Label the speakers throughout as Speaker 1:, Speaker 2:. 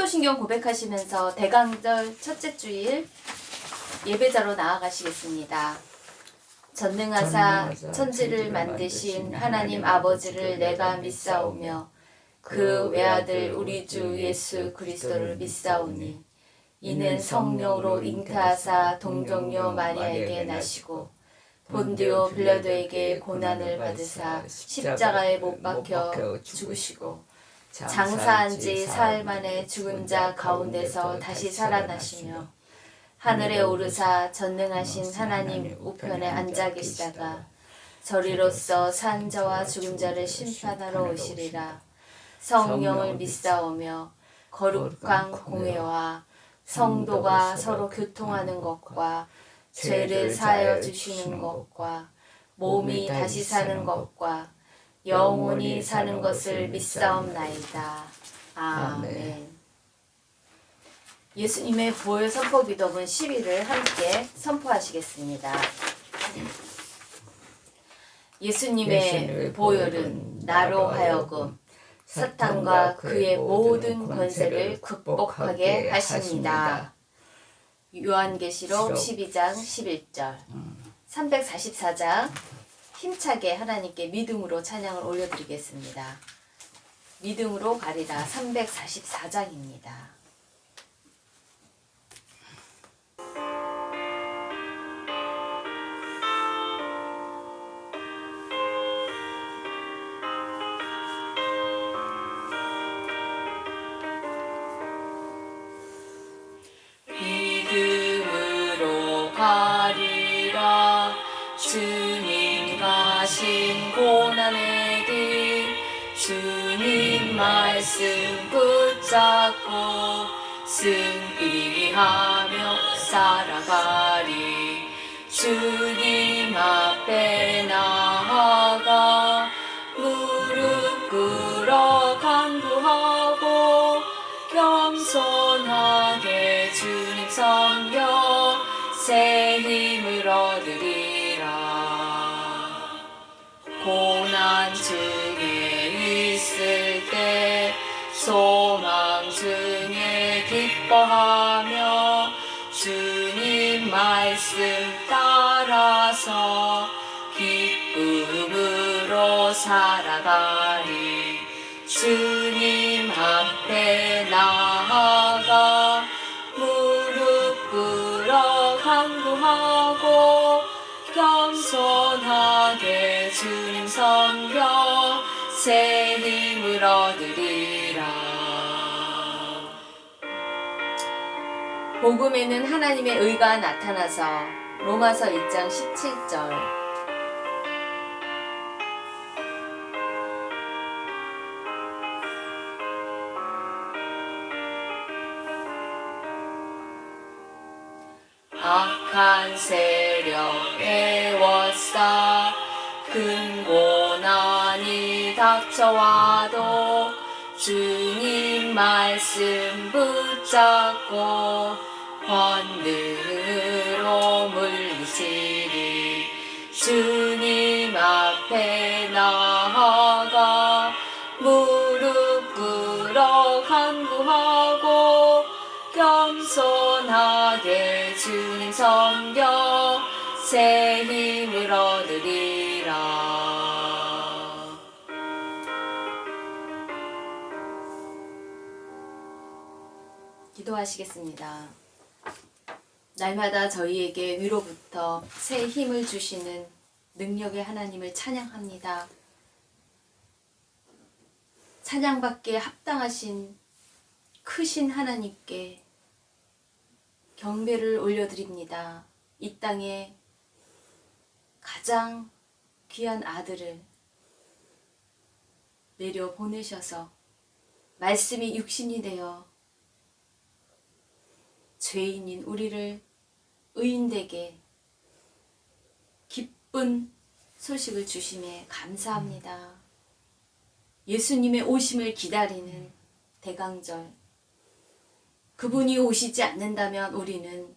Speaker 1: 사도신경 고백하시면서 대강절 첫째 주일 예배자로 나아가시겠습니다. 전능하사 천지를 만드신 하나님 아버지를 내가 믿사오며 그 외아들 우리 주 예수 그리스도를 믿사오니 이는 성령으로 잉태하사 동정녀 마리아에게 나시고 본디오 빌라도에게 고난을 받으사 십자가에 못 박혀 죽으시고 장사한 지 사흘 만에 죽은 자 가운데서 다시 살아나시며 하늘에 오르사 전능하신 하나님 우편에 앉아 계시다가 저리로서 산 자와 죽은 자를 심판하러 오시리라. 성령을 믿사오며 거룩한 공회와 성도가 서로 교통하는 것과 죄를 사하여 주시는 것과 몸이 다시 사는 것과 영원히 사는 것을 믿사옵나이다. 아멘. 예수님의 보혈 선포 기도문 10일을 함께 선포하시겠습니다. 예수님의 보혈은 나로 하여금 사탄과 그의 모든 권세를 극복하게 하십니다. 요한계시록 12장 11절 344장 힘차게 하나님께 믿음으로 찬양을 올려드리겠습니다. 믿음으로 가리라 344장입니다. 믿음으로 가리라 주님 가신 고난의 길 주님 말씀 붙잡고 승리하며 살아가리 주님 앞에 나아가 무릎 꿇어 간구하고 겸손하게 주님 섬겨 새 힘을 얻으리라. 고난 중에 있을 때 소망 중에 기뻐하며 주님 말씀 따라서 기쁨으로 살아가리. 주님 앞에 나아가 무릎 꿇어 간구하고 겸손하게 주님 섬겨 새 힘을 얻으리라. 복음에는 하나님의 의가 나타나서 로마서 1장 17절 악한 세력에 워싸 큰 고난이 닥쳐와도 주님 말씀 붙잡고 권능으로 물리치리. 주님 앞에 나아가 무릎 꿇어 간구하고 겸손하게 주님 섬겨 새 힘을 얻으리라. 기도하시겠습니다. 날마다 저희에게 위로부터 새 힘을 주시는 능력의 하나님을 찬양합니다. 찬양받기에 합당하신 크신 하나님께 경배를 올려드립니다. 이 땅에 가장 귀한 아들을 내려 보내셔서 말씀이 육신이 되어 죄인인 우리를 의인되게 기쁜 소식을 주심에 감사합니다. 예수님의 오심을 기다리는 대강절, 그분이 오시지 않는다면 우리는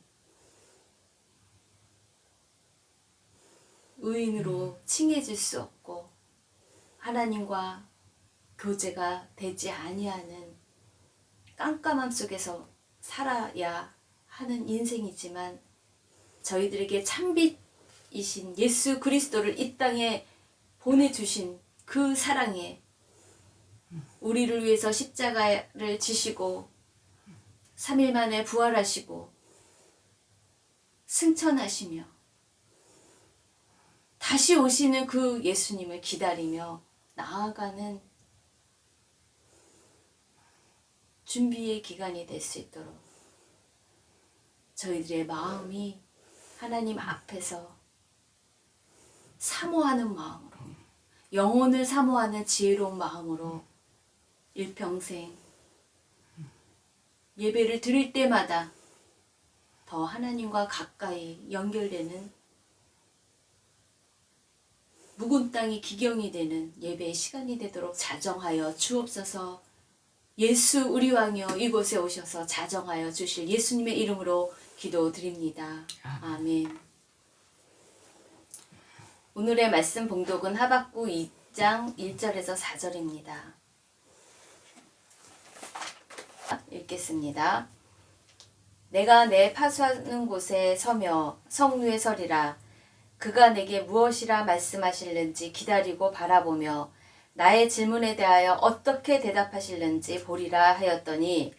Speaker 1: 의인으로 칭해질 수 없고 하나님과 교제가 되지 아니하는 깜깜함 속에서 살아야 하는 인생이지만 저희들에게 참빛이신 예수 그리스도를 이 땅에 보내주신 그 사랑에 우리를 위해서 십자가를 지시고 3일 만에 부활하시고 승천하시며 다시 오시는 그 예수님을 기다리며 나아가는 준비의 기간이 될 수 있도록 저희들의 마음이 하나님 앞에서 사모하는 마음으로, 영혼을 사모하는 지혜로운 마음으로 일평생 예배를 드릴 때마다 더 하나님과 가까이 연결되는, 묵은 땅이 기경이 되는 예배의 시간이 되도록 자정하여 주옵소서. 예수 우리 왕이여 이곳에 오셔서 자정하여 주실 예수님의 이름으로 기도드립니다. 아멘. 오늘의 말씀 봉독은 하박국 2장 1절에서 4절입니다. 읽겠습니다. 내가 내 파수하는 곳에 서며 성루에 서리라. 그가 내게 무엇이라 말씀하실는지 기다리고 바라보며 나의 질문에 대하여 어떻게 대답하실는지 보리라 하였더니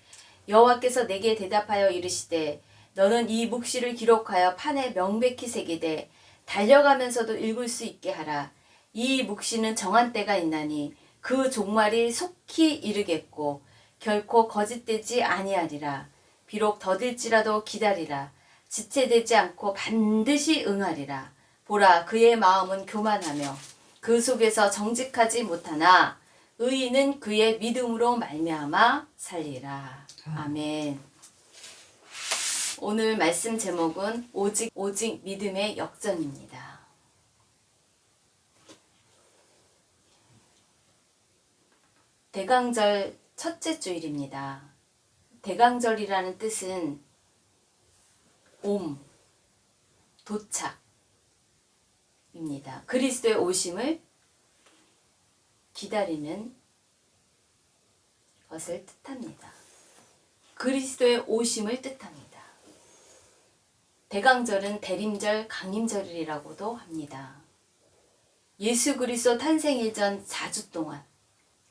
Speaker 1: 여호와께서 내게 대답하여 이르시되 너는 이 묵시를 기록하여 판에 명백히 새기되 달려가면서도 읽을 수 있게 하라. 이 묵시는 정한 때가 있나니 그 종말이 속히 이르겠고 결코 거짓되지 아니하리라. 비록 더딜지라도 기다리라. 지체되지 않고 반드시 응하리라. 보라, 그의 마음은 교만하며 그 속에서 정직하지 못하나 의인은 그의 믿음으로 말미암아 살리라. 아멘. 오늘 말씀 제목은 오직 믿음의 역전입니다. 대강절 첫째 주일입니다. 대강절이라는 뜻은 도착입니다. 그리스도의 오심을 기다리는 것을 뜻합니다. 그리스도의 오심을 뜻합니다. 대강절은 대림절, 강림절이라고도 합니다. 예수 그리스도 탄생 이전 4주 동안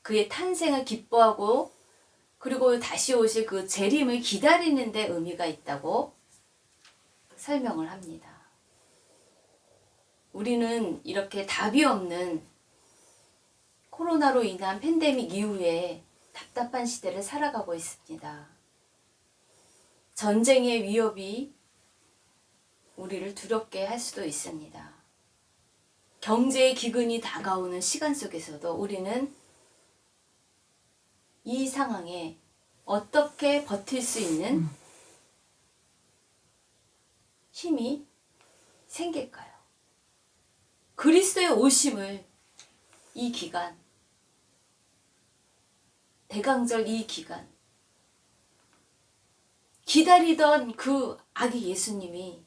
Speaker 1: 그의 탄생을 기뻐하고 그리고 다시 오실 그 재림을 기다리는 데 의미가 있다고 설명을 합니다. 우리는 이렇게 답이 없는 코로나로 인한 팬데믹 이후에 답답한 시대를 살아가고 있습니다. 전쟁의 위협이 우리를 두렵게 할 수도 있습니다. 경제의 기근이 다가오는 시간 속에서도 우리는 이 상황에 어떻게 버틸 수 있는 힘이 생길까요? 그리스도의 오심을 이 기간, 대강절 이 기간 기다리던 그 아기 예수님이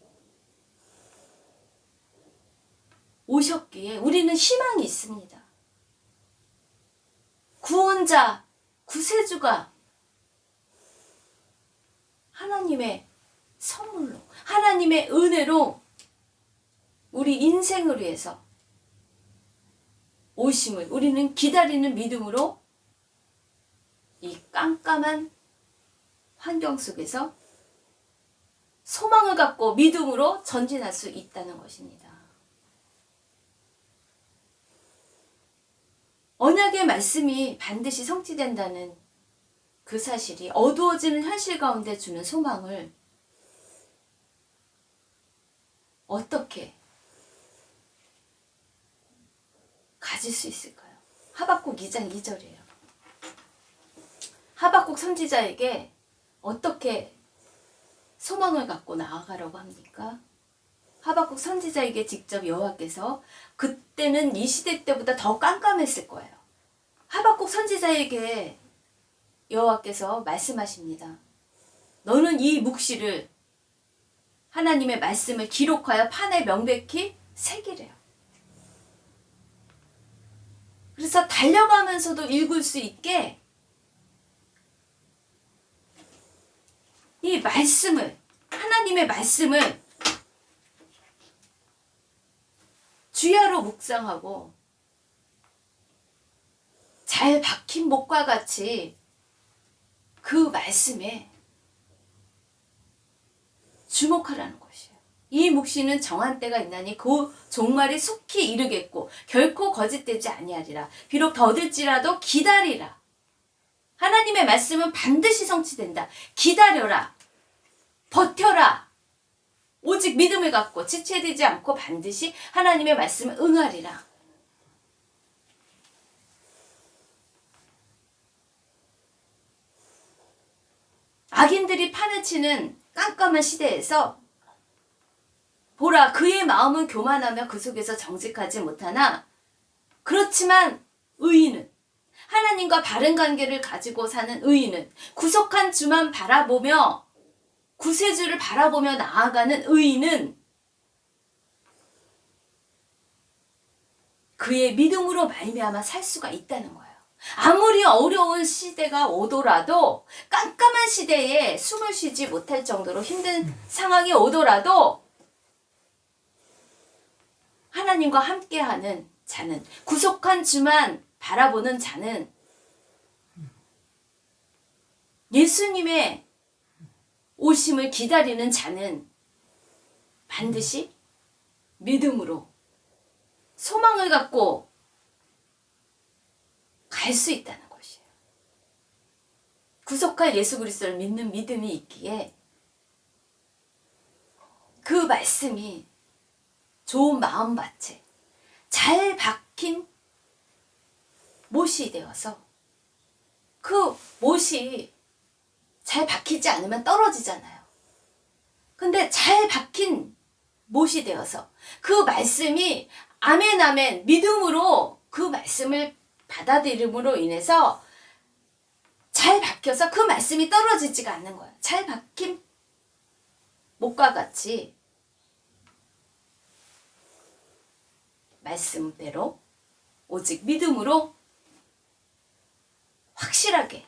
Speaker 1: 오셨기에 우리는 희망이 있습니다. 구원자, 구세주가 하나님의 선물로, 하나님의 은혜로 우리 인생을 위해서 오심을 우리는 기다리는 믿음으로 이 깜깜한 환경 속에서 소망을 갖고 믿음으로 전진할 수 있다는 것입니다. 언약의 말씀이 반드시 성취된다는 그 사실이 어두워지는 현실 가운데 주는 소망을 어떻게 가질 수 있을까요? 하박국 2장 2절이에요. 하박국 선지자에게 어떻게 소망을 갖고 나아가라고 합니까? 하박국 선지자에게 직접 여호와께서, 그때는 이 시대 때보다 더 깜깜했을 거예요. 하박국 선지자에게 여호와께서 말씀하십니다. 너는 이 묵시를, 하나님의 말씀을 기록하여 판에 명백히 새기래요. 그래서 달려가면서도 읽을 수 있게 이 말씀을, 하나님의 말씀을 주야로 묵상하고 잘 박힌 목과 같이 그 말씀에 주목하라는 것이에요. 이 묵시는 정한 때가 있나니 그 종말이 속히 이르겠고 결코 거짓되지 아니하리라. 비록 더딜지라도 기다리라. 하나님의 말씀은 반드시 성취된다. 기다려라. 버텨라. 오직 믿음을 갖고 지체되지 않고 반드시 하나님의 말씀을 응하리라. 악인들이 판을 치는 깜깜한 시대에서 보라, 그의 마음은 교만하며 그 속에서 정직하지 못하나 그렇지만 의인은, 하나님과 바른 관계를 가지고 사는 의인은, 구속한 주만 바라보며 구세주를 바라보며 나아가는 의인은 그의 믿음으로 말미암아 살 수가 있다는 거예요. 아무리 어려운 시대가 오더라도, 깜깜한 시대에 숨을 쉬지 못할 정도로 힘든 상황이 오더라도 하나님과 함께하는 자는, 구속한 주만 바라보는 자는, 예수님의 오심을 기다리는 자는 반드시 믿음으로 소망을 갖고 갈 수 있다는 것이에요. 구속할 예수 그리스도를 믿는 믿음이 있기에 그 말씀이 좋은 마음밭에 잘 박힌 못이 되어서, 그 못이 잘 박히지 않으면 떨어지잖아요. 근데 잘 박힌 못이 되어서 그 말씀이 아멘 아멘 믿음으로 그 말씀을 받아들임으로 인해서 잘 박혀서 그 말씀이 떨어지지가 않는 거예요. 잘 박힌 못과 같이 말씀대로 오직 믿음으로 확실하게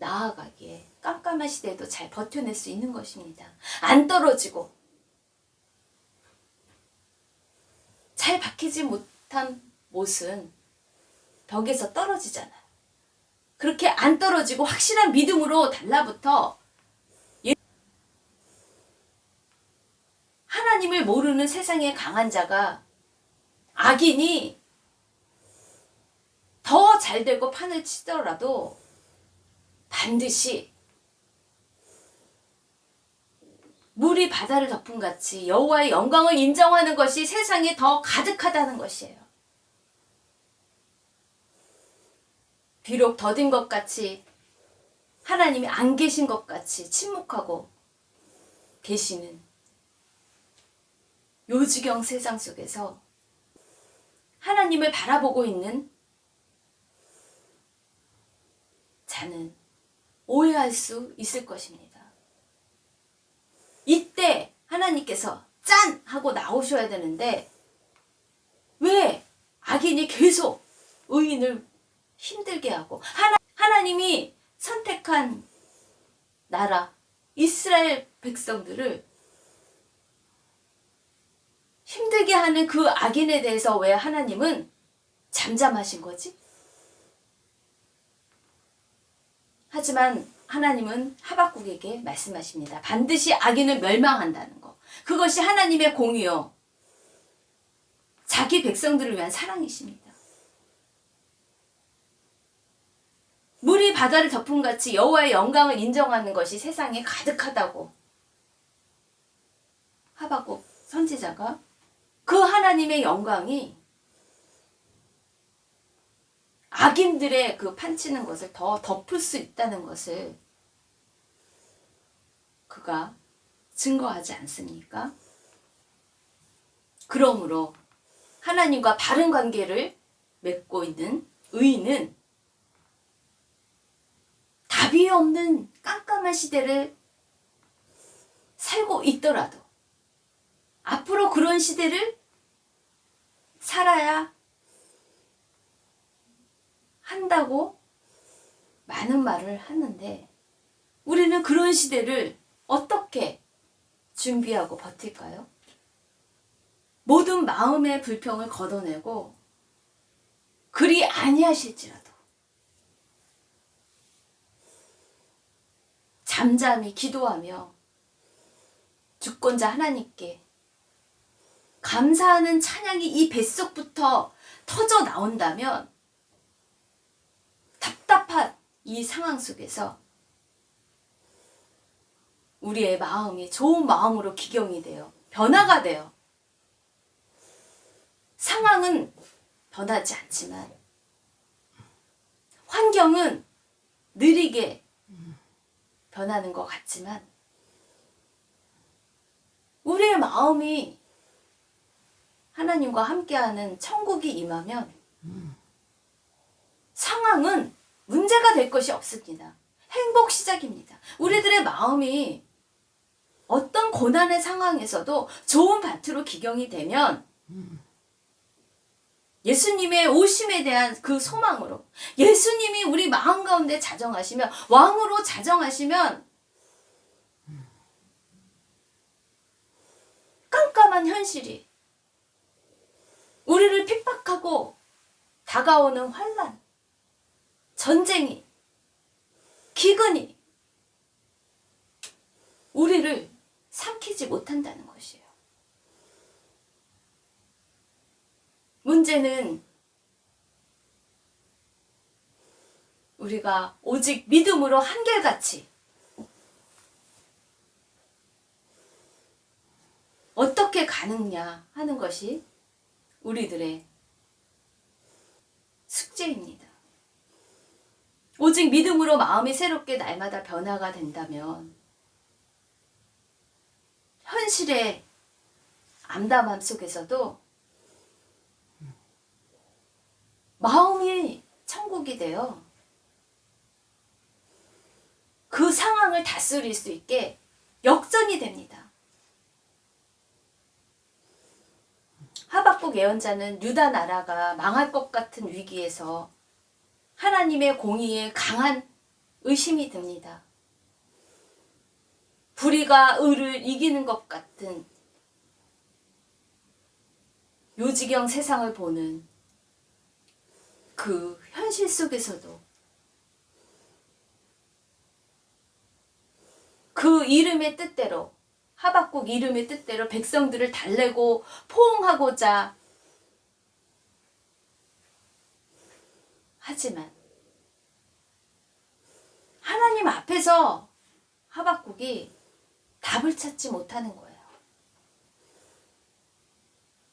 Speaker 1: 나아가기에 깜깜한 시대에도 잘 버텨낼 수 있는 것입니다. 안 떨어지고 잘 박히지 못한 못은 벽에서 떨어지잖아요. 그렇게 안 떨어지고 확실한 믿음으로 달라붙어 하나님을 모르는 세상의 강한 자가, 악인이 더 잘되고 판을 치더라도 반드시 물이 바다를 덮은 같이 여호와의 영광을 인정하는 것이 세상에 더 가득하다는 것이에요. 비록 더딘 것 같이, 하나님이 안 계신 것 같이 침묵하고 계시는 요지경 세상 속에서 하나님을 바라보고 있는 자는 오해할 수 있을 것입니다. 이때 하나님께서 짠! 하고 나오셔야 되는데 왜 악인이 계속 의인을 힘들게 하고, 하나님이 선택한 나라 이스라엘 백성들을 힘들게 하는 그 악인에 대해서 왜 하나님은 잠잠하신 거지? 하지만 하나님은 하박국에게 말씀하십니다. 반드시 악인은 멸망한다는 거. 그것이 하나님의 공의요, 자기 백성들을 위한 사랑이십니다. 물이 바다를 덮은 같이 여호와의 영광을 인정하는 것이 세상에 가득하다고 하박국 선지자가, 그 하나님의 영광이 악인들의 그 판치는 것을 더 덮을 수 있다는 것을 그가 증거하지 않습니까? 그러므로 하나님과 바른 관계를 맺고 있는 의인은 답이 없는 깜깜한 시대를 살고 있더라도 앞으로 그런 시대를 살아야 한다고 많은 말을 하는데, 우리는 그런 시대를 어떻게 준비하고 버틸까요? 모든 마음의 불평을 걷어내고 그리 아니하실지라도 잠잠히 기도하며 주권자 하나님께 감사하는 찬양이 이 뱃속부터 터져 나온다면 답답한 이 상황 속에서 우리의 마음이 좋은 마음으로 기경이 돼요. 변화가 돼요. 상황은 변하지 않지만 환경은 느리게 변하는 것 같지만 우리의 마음이 하나님과 함께하는 천국이 임하면 상황은 문제가 될 것이 없습니다. 행복 시작입니다. 우리들의 마음이 어떤 고난의 상황에서도 좋은 밭으로 기경이 되면 예수님의 오심에 대한 그 소망으로 예수님이 우리 마음 가운데 자정하시면 왕으로 자정하시면 깜깜한 현실이 우리를 핍박하고 다가오는 환난, 전쟁이, 기근이 우리를 삼키지 못한다는 것이에요. 문제는 우리가 오직 믿음으로 한결같이 어떻게 가느냐 하는 것이 우리들의 숙제입니다. 오직 믿음으로 마음이 새롭게 날마다 변화가 된다면 현실의 암담함 속에서도 마음이 천국이 되어 그 상황을 다스릴 수 있게 역전이 됩니다. 하박국 예언자는 유다 나라가 망할 것 같은 위기에서 하나님의 공의에 강한 의심이 듭니다. 불의가 의를 이기는 것 같은 요지경 세상을 보는 그 현실 속에서도 그 이름의 뜻대로 하박국 이름의 뜻대로 백성들을 달래고 포옹하고자 하지만 하나님 앞에서 하박국이 답을 찾지 못하는 거예요.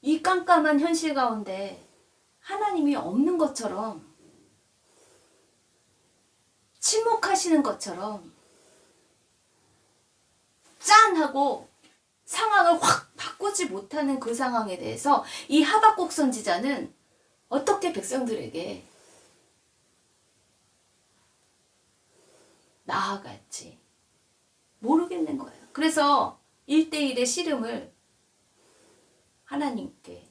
Speaker 1: 이 깜깜한 현실 가운데 하나님이 없는 것처럼 침묵하시는 것처럼 짠하고 상황을 확 바꾸지 못하는 그 상황에 대해서 이 하박국 선지자는 어떻게 백성들에게 나아갈지 모르겠는 거예요. 그래서 1대1의 씨름을 하나님께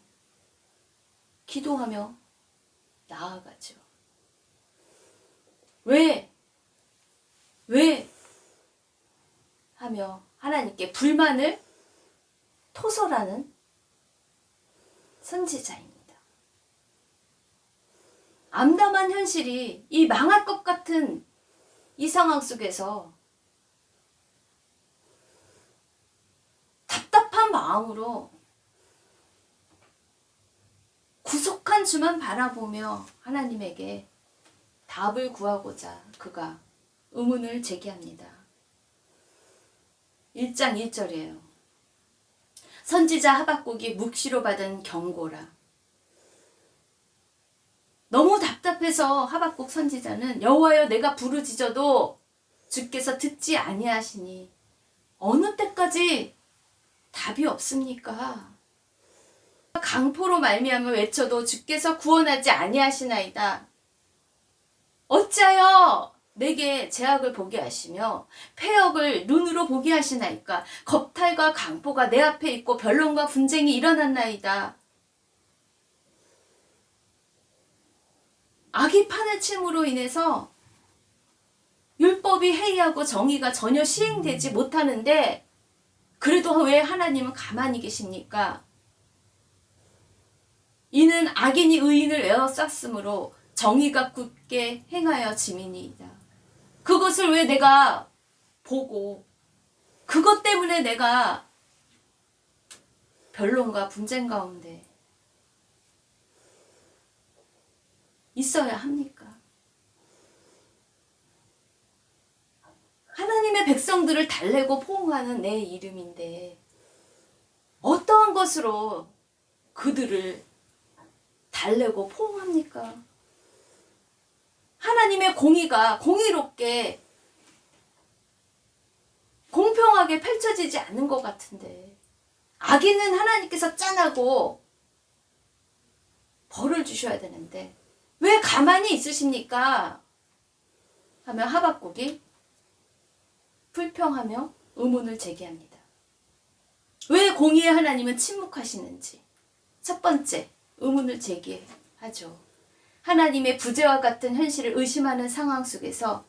Speaker 1: 기도하며 나아가죠. 왜 하며 하나님께 불만을 토설하는 선지자입니다. 암담한 현실이 이 망할 것 같은 이 상황 속에서 답답한 마음으로 구속한 주만 바라보며 하나님에게 답을 구하고자 그가 의문을 제기합니다. 1장 1절이에요. 선지자 하박국이 묵시로 받은 경고라. 너무 답답해서 하박국 선지자는 여호와여 내가 부르짖어도 주께서 듣지 아니하시니 어느 때까지 답이 없습니까? 강포로 말미암아 외쳐도 주께서 구원하지 아니하시나이다. 어찌하여 내게 죄악을 보게 하시며 패역을 눈으로 보게 하시나이까. 겁탈과 강포가 내 앞에 있고 변론과 분쟁이 일어났나이다. 악이 판을 침으로 인해서 율법이 율법이 해이하고 정의가 전혀 시행되지 못하는데 그래도 왜 하나님은 가만히 계십니까? 이는 악인이 의인을 에워쌌으므로 정의가 굳게 행하여 지민이이다. 그것을 왜 내가 보고 그것 때문에 내가 변론과 분쟁 가운데 있어야 합니까? 하나님의 백성들을 달래고 포옹하는 내 이름인데 어떠한 것으로 그들을 달래고 포옹합니까? 하나님의 공의가 공의롭게 공평하게 펼쳐지지 않는 것 같은데 악인은 하나님께서 짠하고 벌을 주셔야 되는데 왜 가만히 있으십니까? 하며 하박국이 불평하며 의문을 제기합니다. 왜 공의의 하나님은 침묵하시는지 첫 번째 의문을 제기하죠. 하나님의 부재와 같은 현실을 의심하는 상황 속에서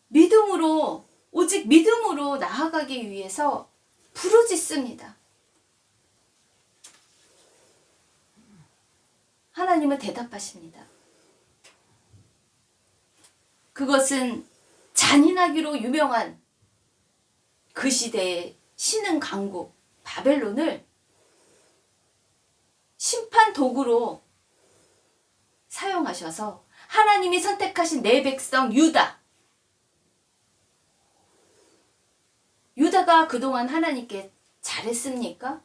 Speaker 1: 믿음으로 오직 믿음으로 나아가기 위해서 부르짖습니다. 하나님은 대답하십니다. 그것은 잔인하기로 유명한 그 시대의 신흥 강국 바벨론을 심판 도구로 사용하셔서 하나님이 선택하신 내 백성 유다가 그동안 하나님께 잘했습니까?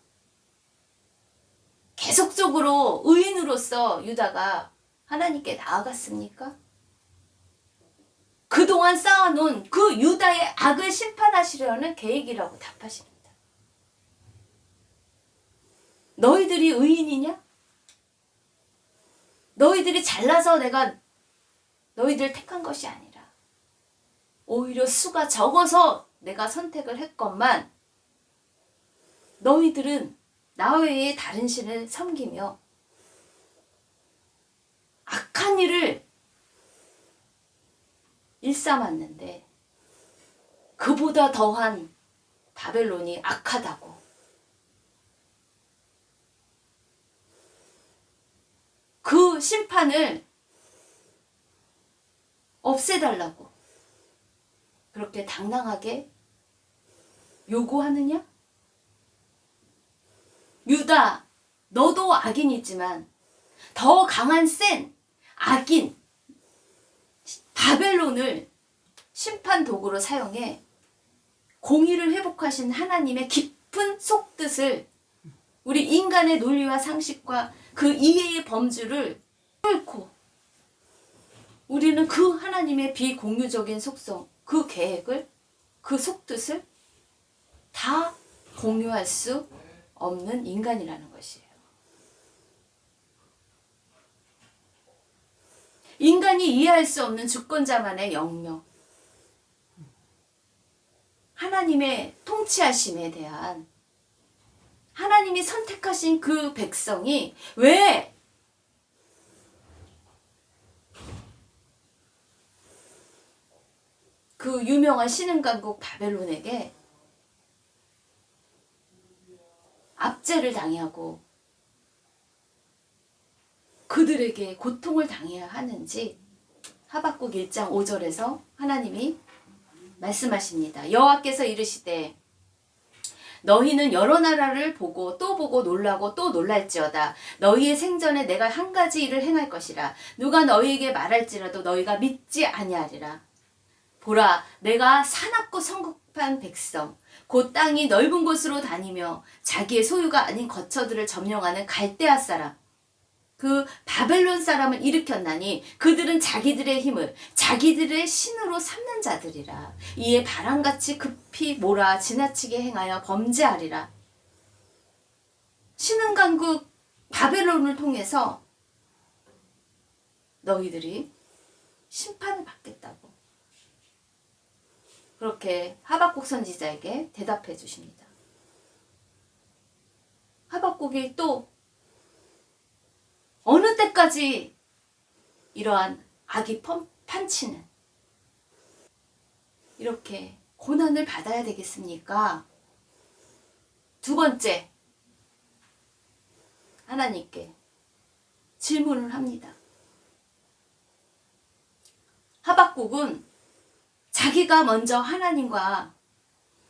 Speaker 1: 계속적으로 의인으로서 유다가 하나님께 나아갔습니까? 그동안 쌓아놓은 그 유다의 악을 심판하시려는 계획이라고 답하십니다. 너희들이 의인이냐? 너희들이 잘나서 내가 너희들 택한 것이 아니라 오히려 수가 적어서 내가 선택을 했건만 너희들은 나 외에 다른 신을 섬기며 악한 일을 일삼았는데 그보다 더한 바벨론이 악하다고 그 심판을 없애달라고 그렇게 당당하게 요구하느냐? 유다, 너도 악인이지만 더 강한 센 악인 바벨론을 심판 도구로 사용해 공의를 회복하신 하나님의 깊은 속뜻을 우리 인간의 논리와 상식과 그 이해의 범주를 뚫고 우리는 그 하나님의 비공유적인 속성, 그 계획을, 그 속뜻을 다 공유할 수 없는 인간이라는 것이에요. 인간이 이해할 수 없는 주권자만의 영역, 하나님의 통치하심에 대한 하나님이 선택하신 그 백성이 왜 그 유명한 신흥강국 바벨론에게 압제를 당하고 그들에게 고통을 당해야 하는지 하박국 1장 5절에서 하나님이 말씀하십니다. 여호와께서 이르시되 너희는 여러 나라를 보고 또 보고 놀라고 또 놀랄지어다. 너희의 생전에 내가 한 가지 일을 행할 것이라. 누가 너희에게 말할지라도 너희가 믿지 아니하리라. 보라, 내가 사납고 성급한 백성, 곧 땅이 넓은 곳으로 다니며 자기의 소유가 아닌 거처들을 점령하는 갈대아 사람, 그 바벨론 사람을 일으켰나니 그들은 자기들의 힘을 자기들의 신으로 삼는 자들이라. 이에 바람같이 급히 몰아 지나치게 행하여 범죄하리라. 신흥강국 바벨론을 통해서 너희들이 심판을 받겠다고 그렇게 하박국 선지자에게 대답해 주십니다. 하박국이 또 어느 때까지 이러한 악이 판치는 이렇게 고난을 받아야 되겠습니까? 두 번째, 하나님께 질문을 합니다. 하박국은 자기가 먼저 하나님과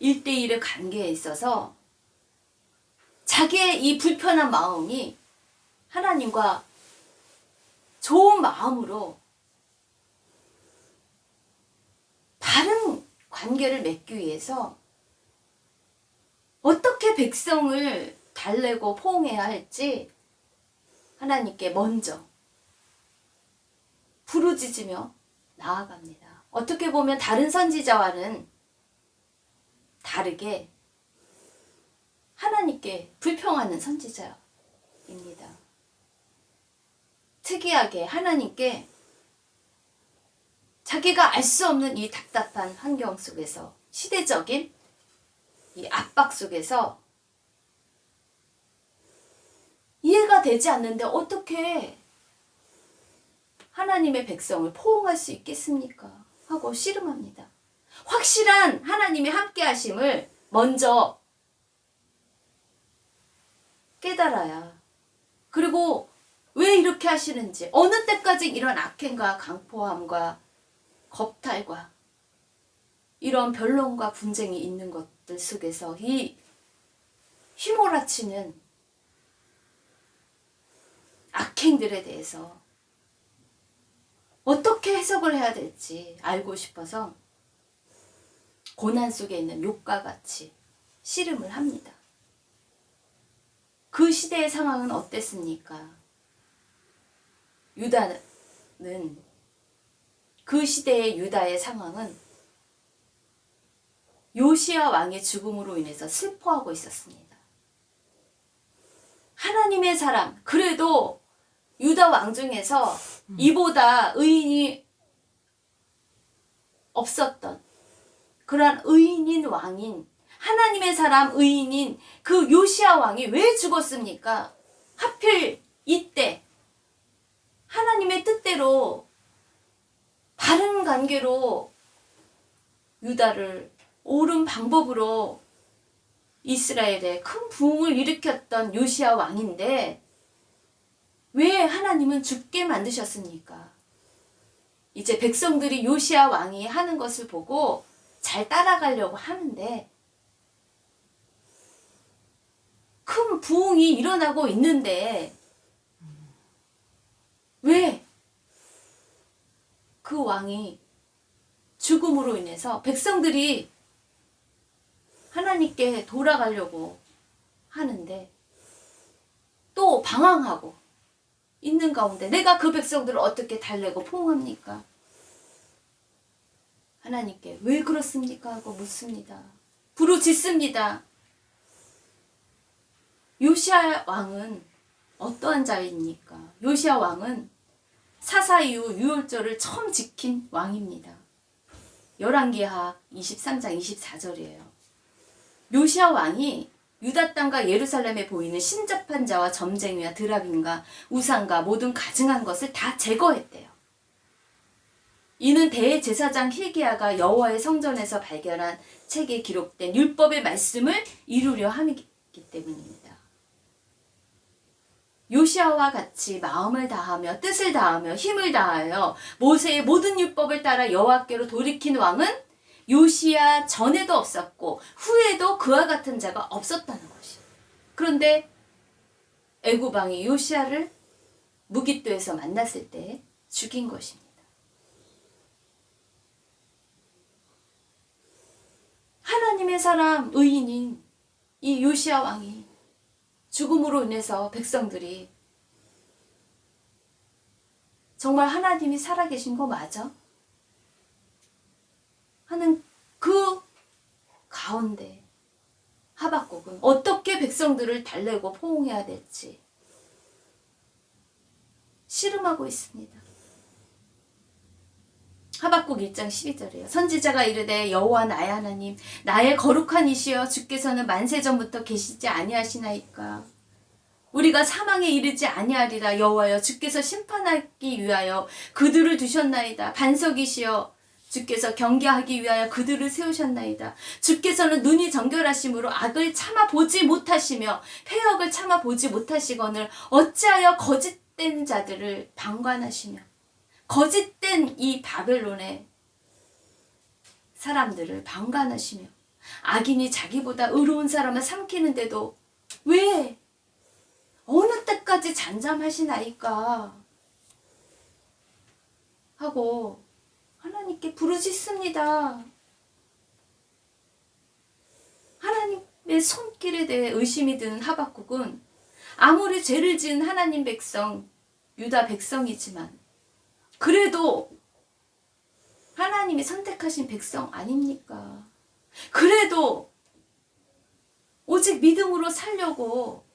Speaker 1: 1대1의 관계에 있어서 자기의 이 불편한 마음이 하나님과 좋은 마음으로 바른 관계를 맺기 위해서 어떻게 백성을 달래고 포옹해야 할지 하나님께 먼저 부르짖으며 나아갑니다. 어떻게 보면 다른 선지자와는 다르게 하나님께 불평하는 선지자입니다. 특이하게 하나님께 자기가 알 수 없는 이 답답한 환경 속에서, 시대적인 이 압박 속에서 이해가 되지 않는데 어떻게 하나님의 백성을 포옹할 수 있겠습니까? 하고 씨름합니다. 확실한 하나님의 함께 하심을 먼저 깨달아야, 그리고 왜 이렇게 하시는지, 어느 때까지 이런 악행과 강포함과 겁탈과 이런 변론과 분쟁이 있는 것들 속에서 이 휘몰아치는 악행들에 대해서 어떻게 해석을 해야 될지 알고 싶어서 고난 속에 있는 욥과 같이 씨름을 합니다. 그 시대의 상황은 어땠습니까? 유다는, 그 시대의 유다의 상황은 요시야 왕의 죽음으로 인해서 슬퍼하고 있었습니다. 하나님의 사람, 그래도 유다 왕 중에서 이보다 의인이 없었던 그러한 의인인 왕인, 하나님의 사람 의인인 그 요시야 왕이 왜 죽었습니까? 하필 이때 하나님의 뜻대로 바른 관계로 유다를 옳은 방법으로 이스라엘에 큰 부흥을 일으켰던 요시야 왕인데 왜 하나님은 죽게 만드셨습니까? 이제 백성들이 요시야 왕이 하는 것을 보고 잘 따라가려고 하는데 큰 부흥이 일어나고 있는데 왜 그 왕이 죽음으로 인해서 백성들이 하나님께 돌아가려고 하는데 또 방황하고 있는 가운데 내가 그 백성들을 어떻게 달래고 포옹합니까? 하나님께 왜 그렇습니까? 하고 묻습니다. 부르짖습니다. 요시야 왕은 어떠한 자입니까? 요시야 왕은 사사 이후 유월절을 처음 지킨 왕입니다. 열왕기하 23장 24절이에요. 요시야 왕이 유다 땅과 예루살렘에 보이는 신접한 자와 점쟁이와 드라빔과 우상과 모든 가증한 것을 다 제거했대요. 이는 대제사장 hil기야가 여호와의 성전에서 발견한 책에 기록된 율법의 말씀을 이루려 함이기 때문입니다. 요시야와 같이 마음을 다하며 뜻을 다하며 힘을 다하여 모세의 모든 율법을 따라 여호와께로 돌이킨 왕은 요시야 전에도 없었고 후에도 그와 같은 자가 없었다는 것이에요. 그런데 애굽 왕이 요시야를 무깃도에서 만났을 때 죽인 것입니다. 하나님의 사람 의인인 이 요시야 왕이 죽음으로 인해서 백성들이 정말 하나님이 살아계신 거 맞아? 하는 그 가운데 하박국은 어떻게 백성들을 달래고 포옹해야 될지 씨름하고 있습니다. 하박국 1장 12절이에요. 선지자가 이르되 여호와 나의 하나님 나의 거룩한 이시여 주께서는 만세전부터 계시지 아니하시나이까. 우리가 사망에 이르지 아니하리라. 여호와여 주께서 심판하기 위하여 그들을 두셨나이다. 반석이시여 주께서 경계하기 위하여 그들을 세우셨나이다. 주께서는 눈이 정결하심으로 악을 참아 보지 못하시며 패역을 참아 보지 못하시거늘 어찌하여 거짓된 자들을 방관하시며 거짓된 이 바벨론의 사람들을 방관하시며 악인이 자기보다 의로운 사람을 삼키는데도 왜 어느 때까지 잠잠하시나이까 하고 하나님께 부르짖습니다. 하나님의 손길에 대해 의심이 드는 하박국은 아무리 죄를 지은 하나님 백성, 유다 백성이지만 그래도 하나님이 선택하신 백성 아닙니까? 그래도 오직 믿음으로 살려고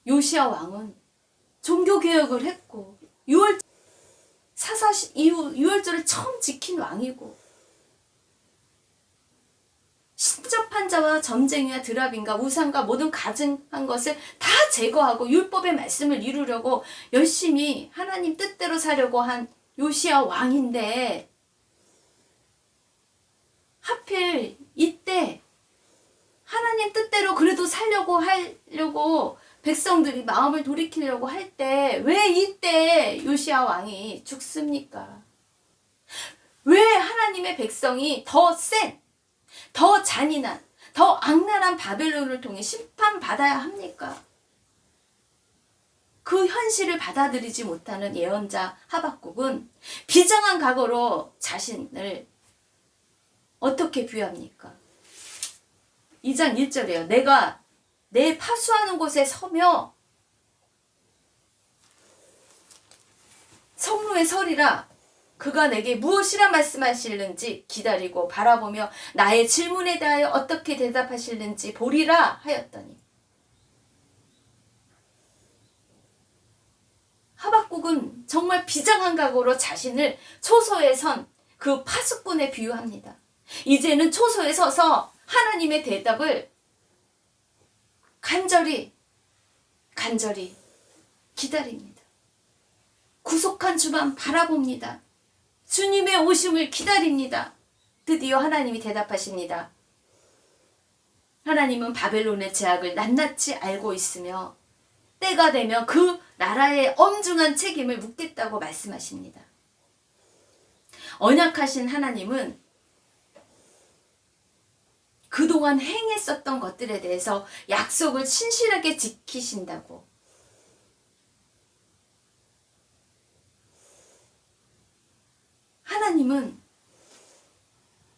Speaker 1: 요시야 왕은 종교개혁을 했고 사사 이후 유월절을 처음 지킨 왕이고 신접한 자와 점쟁이와 드랍인과 우상과 모든 가증한 것을 다 제거하고 율법의 말씀을 이루려고 열심히 하나님 뜻대로 살려고 한 요시야 왕인데 하필 이때 하나님 뜻대로 그래도 하려고 백성들이 마음을 돌이키려고 할 때 왜 이때 요시야 왕이 죽습니까? 왜 하나님의 백성이 더 잔인한, 더 악랄한 바벨론을 통해 심판받아야 합니까? 그 현실을 받아들이지 못하는 예언자 하박국은 비장한 각오로 자신을 어떻게 비유합니까? 2장 1절이에요. 내가 내 파수하는 곳에 서며 성루에 서리라. 그가 내게 무엇이라 말씀하실는지 기다리고 바라보며 나의 질문에 대하여 어떻게 대답하실는지 보리라 하였더니 하박국은 정말 비장한 각오로 자신을 초소에 선 그 파수꾼에 비유합니다. 이제는 초소에 서서 하나님의 대답을 간절히 기다립니다. 구속한 주만 바라봅니다. 주님의 오심을 기다립니다. 드디어 하나님이 대답하십니다. 하나님은 바벨론의 제약을 낱낱이 알고 있으며 때가 되면 그 나라의 엄중한 책임을 묻겠다고 말씀하십니다. 언약하신 하나님은 그동안 행했었던 것들에 대해서 약속을 신실하게 지키신다고. 하나님은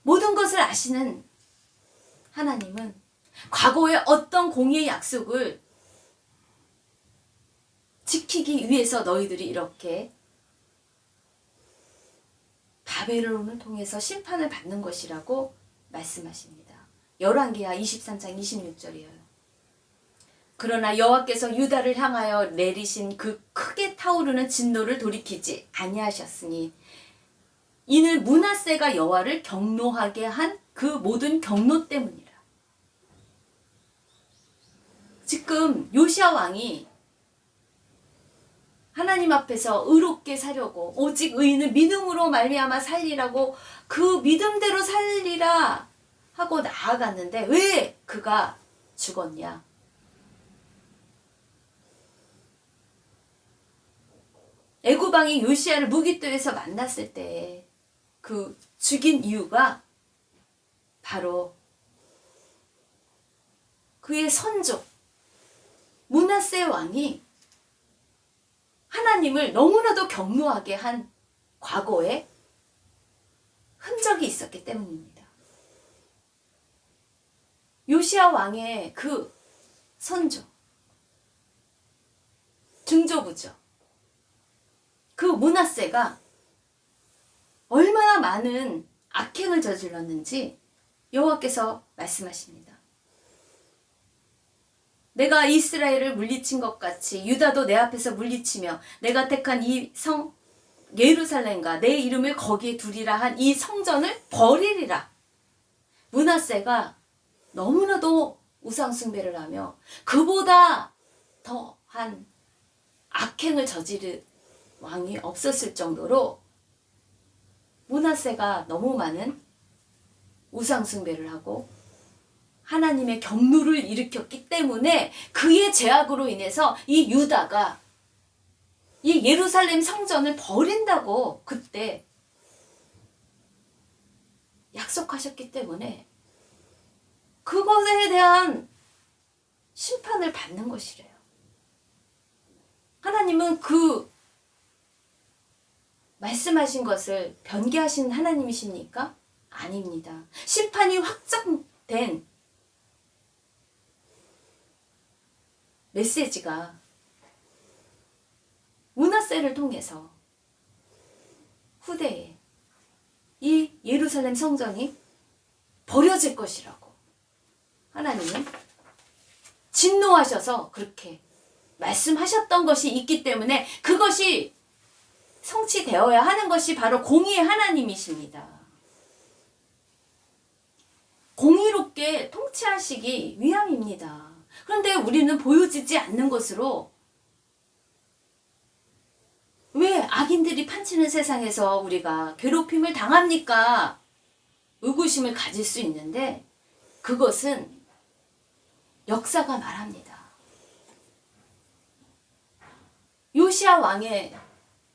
Speaker 1: 모든 것을 아시는 하나님은 과거의 어떤 공의의 약속을 지키기 위해서 너희들이 이렇게 바벨론을 통해서 심판을 받는 것이라고 말씀하십니다. 열왕기하 23장 26절이에요. 그러나 여호와께서 유다를 향하여 내리신 그 크게 타오르는 진노를 돌이키지 아니하셨으니 이는 므낫세가 여호와를 경노하게 한 그 모든 경노 때문이라. 지금 요시야 왕이 하나님 앞에서 의롭게 사려고 오직 의인은 믿음으로 말미암아 살리라고 그 믿음대로 살리라 하고 나아갔는데 왜 그가 죽었냐? 애굽왕이 요시야를 무기토에서 만났을 때 그 죽인 이유가 바로 그의 선조 므낫세 왕이 하나님을 너무나도 경노하게 한 과거에 흔적이 있었기 때문입니다. 요시야 왕의 그 선조, 증조부죠. 그 므낫세가 얼마나 많은 악행을 저질렀는지 여호와께서 말씀하십니다. 내가 이스라엘을 물리친 것 같이 유다도 내 앞에서 물리치며 내가 택한 이 성 예루살렘과 내 이름을 거기에 두리라 한 이 성전을 버리리라. 므낫세가 너무나도 우상숭배를 하며 그보다 더한 악행을 저지른 왕이 없었을 정도로 므낫세가 너무 많은 우상숭배를 하고 하나님의 경노를 일으켰기 때문에 그의 죄악으로 인해서 이 유다가 이 예루살렘 성전을 버린다고 그때 약속하셨기 때문에 그것에 대한 심판을 받는 것이래요. 하나님은 그 말씀하신 것을 변개하신 하나님이십니까? 아닙니다. 심판이 확정된 메시지가 므낫세를 통해서 후대에 이 예루살렘 성전이 버려질 것이라고 하나님은 진노하셔서 그렇게 말씀하셨던 것이 있기 때문에 그것이 성취되어야 하는 것이 바로 공의의 하나님이십니다. 공의롭게 통치하시기 위함입니다. 그런데 우리는 보여지지 않는 것으로 왜 악인들이 판치는 세상에서 우리가 괴롭힘을 당합니까? 의구심을 가질 수 있는데 그것은 역사가 말합니다. 요시야 왕의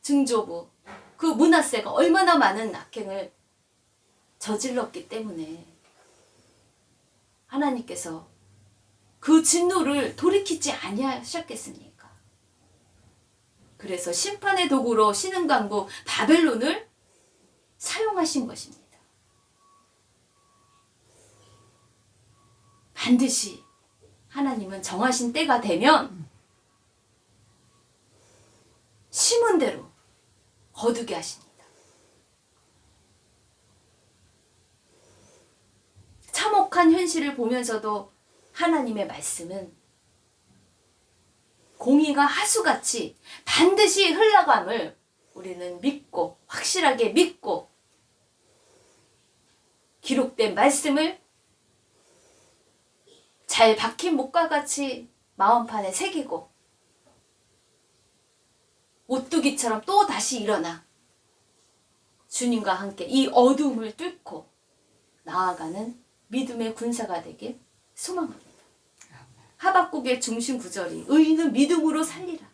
Speaker 1: 증조부 그 므낫세가 얼마나 많은 악행을 저질렀기 때문에 하나님께서 그 진노를 돌이키지 아니하셨겠습니까? 그래서 심판의 도구로 신흥강국 바벨론을 사용하신 것입니다. 반드시 하나님은 정하신 때가 되면 심은 대로 거두게 하십니다. 참혹한 현실을 보면서도 하나님의 말씀은 공의가 하수같이 반드시 흘러감을 우리는 믿고 확실하게 믿고 기록된 말씀을 잘 박힌 목과 같이 마음판에 새기고 오뚜기처럼 또 다시 일어나 주님과 함께 이 어둠을 뚫고 나아가는 믿음의 군사가 되길 소망합니다. 하박국의 중심 구절이 의인은 믿음으로 살리라.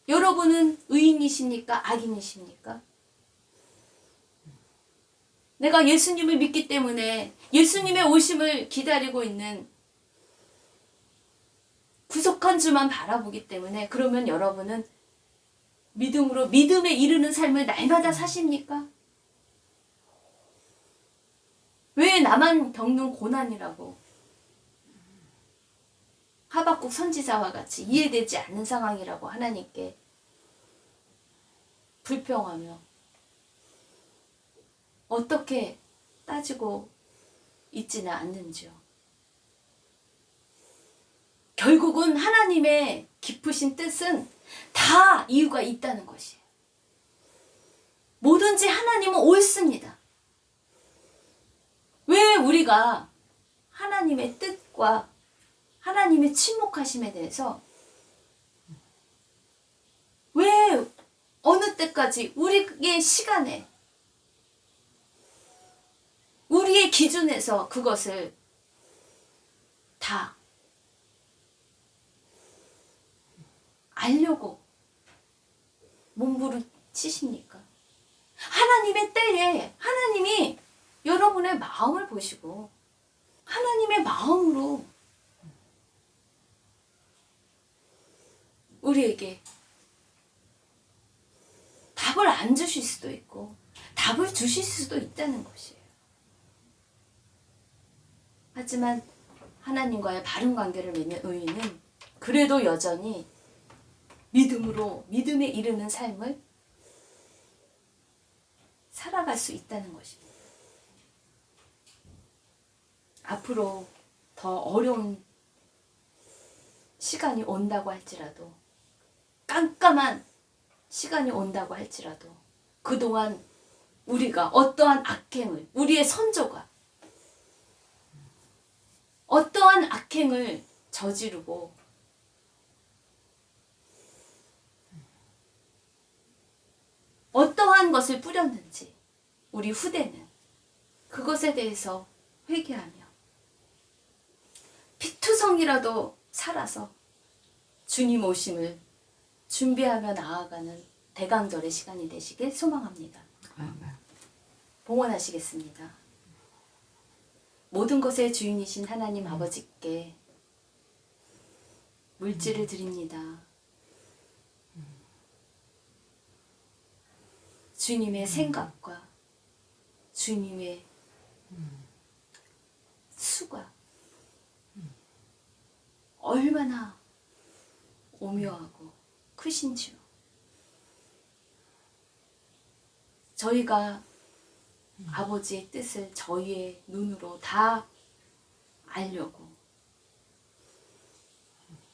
Speaker 1: 여러분은 의인이십니까? 악인이십니까? 내가 예수님을 믿기 때문에 예수님의 오심을 기다리고 있는 구속한 주만 바라보기 때문에 그러면 여러분은 믿음으로 믿음에 이르는 삶을 날마다 사십니까? 왜 나만 겪는 고난이라고 하박국 선지자와 같이 이해되지 않는 상황이라고 하나님께 불평하며 어떻게 따지고 있지는 않는지요. 결국은 하나님의 깊으신 뜻은 다 이유가 있다는 것이에요. 뭐든지 하나님은 옳습니다. 왜 우리가 하나님의 뜻과 하나님의 침묵하심에 대해서 왜 어느 때까지 우리의 시간에 우리의 기준에서 그것을 다 알려고 몸부림치십니까? 하나님의 때에 하나님이 여러분의 마음을 보시고 하나님의 마음으로 우리에게 답을 안 주실 수도 있고 답을 주실 수도 있다는 것이에요. 하지만 하나님과의 바른 관계를 맺는 의인은 그래도 여전히 믿음으로 믿음에 이르는 삶을 살아갈 수 있다는 것입니다. 앞으로 더 어려운 시간이 온다고 할지라도 깜깜한 시간이 온다고 할지라도 그동안 우리가 어떠한 악행을 우리의 선조가 어떠한 악행을 저지르고 어떠한 것을 뿌렸는지 우리 후대는 그것에 대해서 회개하며 피투성이라도 살아서 주님 오심을 준비하며 나아가는 대강절의 시간이 되시길 소망합니다.
Speaker 2: 아멘.
Speaker 1: 봉헌하시겠습니다. 모든 것의 주인이신 하나님 아버지께 물질을 드립니다. 주님의 생각과 주님의 수가 얼마나 오묘하고 크신지요. 저희가 아버지의 뜻을 저희의 눈으로 다 알려고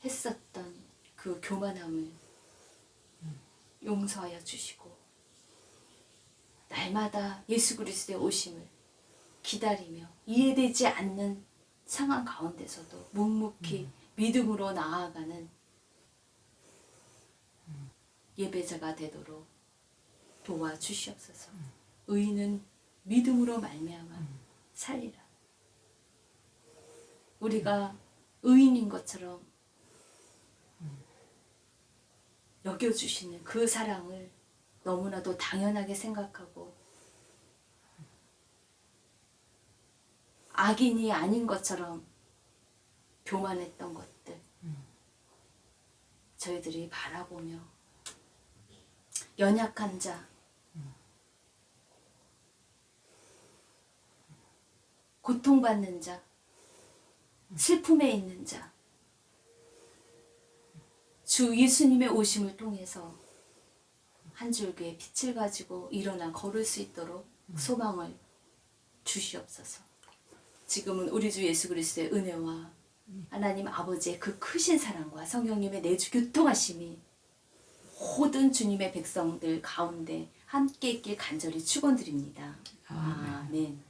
Speaker 1: 했었던 그 교만함을 용서하여 주시고 날마다 예수 그리스도의 오심을 기다리며 이해되지 않는 상황 가운데서도 묵묵히 믿음으로 나아가는 예배자가 되도록 도와주시옵소서. 의인은 믿음으로 말미암아 살리라. 우리가 의인인 것처럼 여겨주시는 그 사랑을 너무나도 당연하게 생각하고 악인이 아닌 것처럼 교만했던 것들 저희들이 바라보며 연약한 자, 고통받는 자, 슬픔에 있는 자, 주 예수님의 오심을 통해서 한 줄기의 빛을 가지고 일어나 걸을 수 있도록 소망을 주시옵소서. 지금은 우리 주 예수 그리스도의 은혜와 하나님 아버지의 그 크신 사랑과 성령님의 내주 교통하심이 모든 주님의 백성들 가운데 함께 있길 간절히 축원드립니다. 아멘.